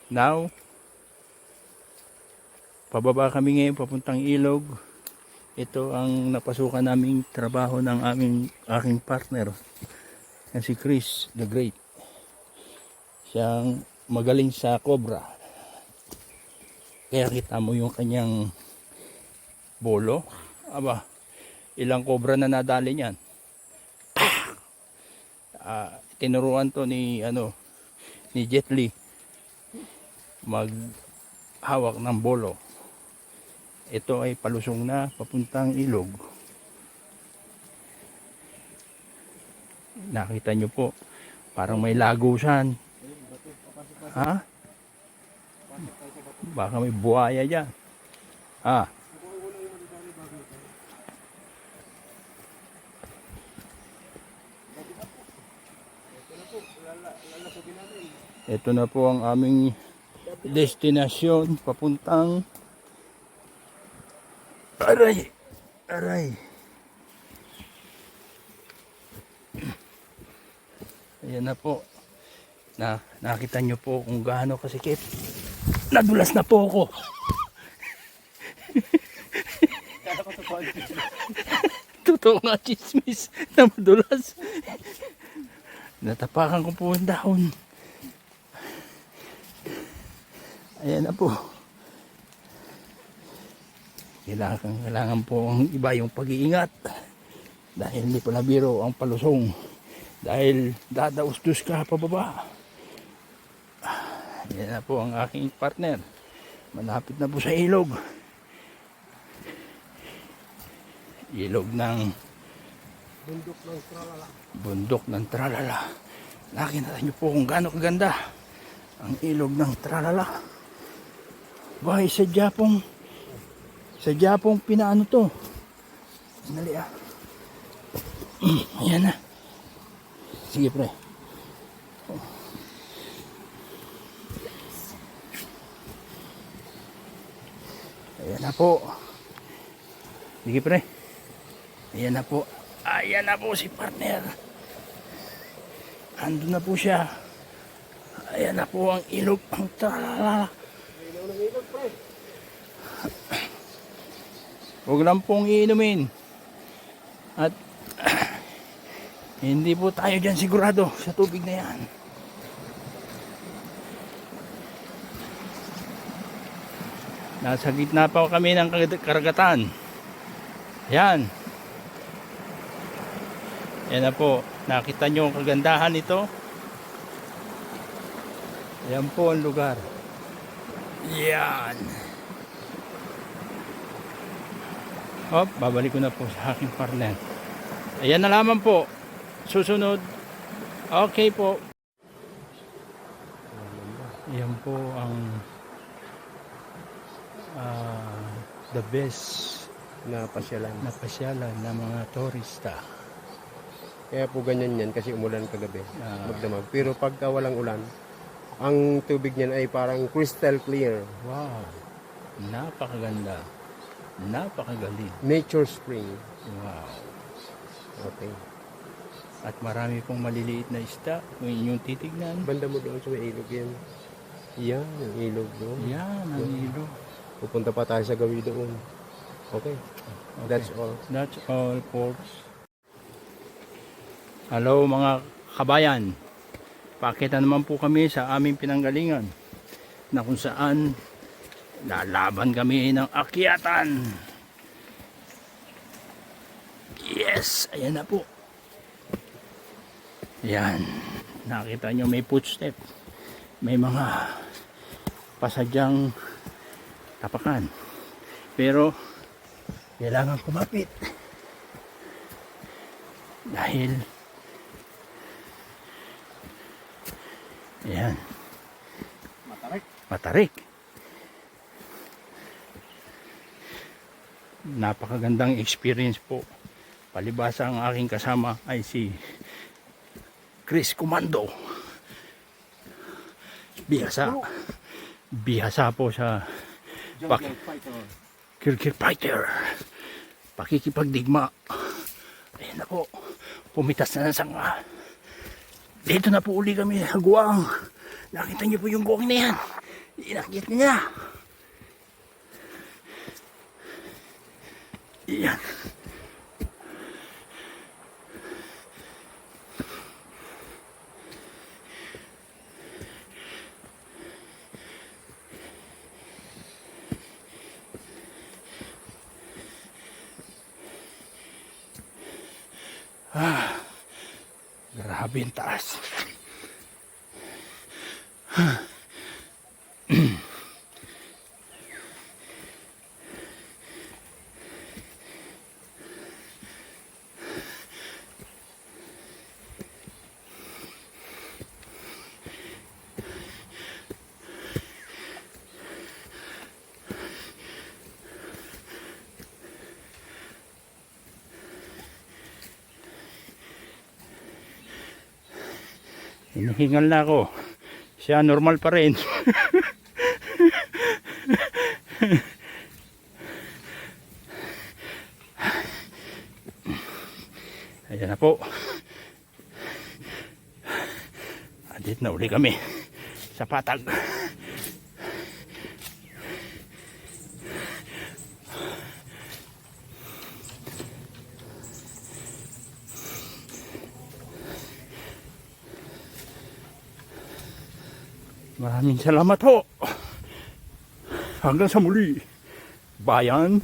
Now, pababa kami ngayon papuntang ilog. Ito ang napasukan naming trabaho ng aking partner na si Chris the Great. Siyang magaling sa cobra. Kaya kita mo yung kanyang bolo. Aba, ilang cobra na nadali niyan. Tinuruan to ni Jet Li maghawak ng bolo. Ito ay palusong na papuntang ilog. Nakita nyo po, parang may lagusan. Ha? Baka may buhaya dyan. Ah. Ito na po ang aming destinasyon papuntang aray. Ayan na po. Nakita nyo po kung gaano kasikip. Nadulas na po ako. Totoo nga, chismis na madulas. Natapakan ko po ang dahon. Ayan na po. Kailangan po ang iba yung pag-iingat. Dahil hindi pala biro ang palusong. Dahil dadaustos ka pababa. Ayan na po ang aking partner. Malapit na po sa ilog. Ilog ng Bundok ng Tralala. Nakita nyo po kung gaano kaganda ang ilog ng Tralala. Bahay sa Japong pinaano to. Sandali ah. Ayan na. Sige pre. Ayan na po. Sige pre. Ayan na po. Ayan na po si partner. Andun na po siya. Ayan na po ang ilog ng Tralala. Huwag lang pong iinumin. At hindi po tayo dyan sigurado sa tubig na yan. Nasa gitna pa kami ng karagatan. Yan. Yan na po. Nakita nyo ang kagandahan nito. Yan po ang lugar. Yan. Hop, babalik ko na po sa aking partner. Ayan na lamang po. Susunod. Okay po. Yan po ang the best na pasyalan. ng mga turista. Kaya po ganyan yan kasi umulan kagabi. Magdamag. Pero pagka walang ulan, ang tubig niyan ay parang crystal clear. Wow. Napakaganda. Napakagaling. Nature spring. Wow. Okay. At marami pong maliliit na isda kung inyong titignan. Banda mo doon sa may ilog yan. Yan, ang ilog doon. Yan ang ilog. Pupunta pa tayo sa gawi doon. Okay. That's all. That's all, folks. Hello mga kabayan. Pakita naman po kami sa aming pinanggalingan na kung saan lalaban kami ng akyatan. Yes, ayan na po. Yan. Nakita nyo may footstep. May mga pasadyang tapakan. Pero kailangan kumapit. Dahil ayan. Matarik. Napakagandang experience po. Palibasa ang aking kasama ay si Chris Comando. Bihasa po sa Kirkir Fighter. Pakikipagdigma. Ayan na po. Pumitas na ng sanga. Dito na po uli kami sa guwang. Nakita niyo po yung guwang na yan. Inakit niya. Iyan. Grabe ang taas. Hinihingal na ako. Siya normal pa rin. Ayan na po. Andit na uli kami sa patag. Maraming salamat ho. Hanggang sa muli, bayan.